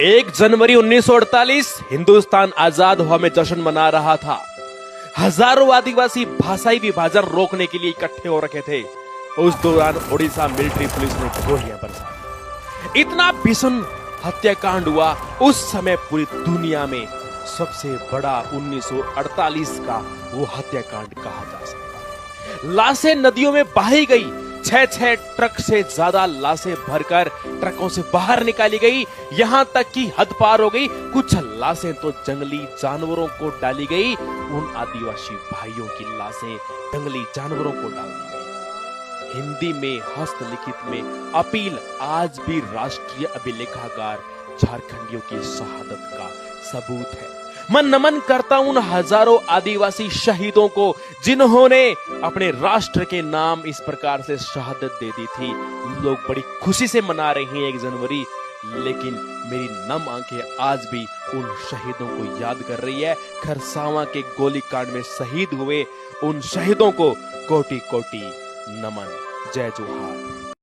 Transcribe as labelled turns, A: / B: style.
A: 1 जनवरी 1948 हिंदुस्तान आजाद हुआ में जश्न मना रहा था। हजारों आदिवासी भाषाई विभाजन रोकने के लिए इकट्ठे हो रखे थे। उस दौरान ओडिशा मिलिट्री पुलिस ने गोलियां बरसाई। इतना भीषण हत्याकांड हुआ, उस समय पूरी दुनिया में सबसे बड़ा 1948 का वो हत्याकांड कहा जा सकता है। लाशें नदियों में बहाई गई। 6 ट्रक से ज्यादा लाशें भरकर ट्रकों से बाहर निकाली गई। यहां तक कि हद पार हो गई। कुछ लाशें तो जंगली जानवरों को डाली गई। उन आदिवासी भाइयों की लाशें जंगली जानवरों को डाल दी गई। हिंदी में हस्तलिखित में अपील आज भी राष्ट्रीय अभिलेखागार झारखंडियों की शहादत का सबूत है। मैं नमन करता हूं उन हजारों आदिवासी शहीदों को जिन्होंने अपने राष्ट्र के नाम इस प्रकार से शहादत दे दी थी। लोग बड़ी खुशी से मना रहे हैं 1 जनवरी, लेकिन मेरी नम आंखें आज भी उन शहीदों को याद कर रही है। खरसावां के गोलीकांड में शहीद हुए उन शहीदों को कोटि कोटि नमन। जय जोहार।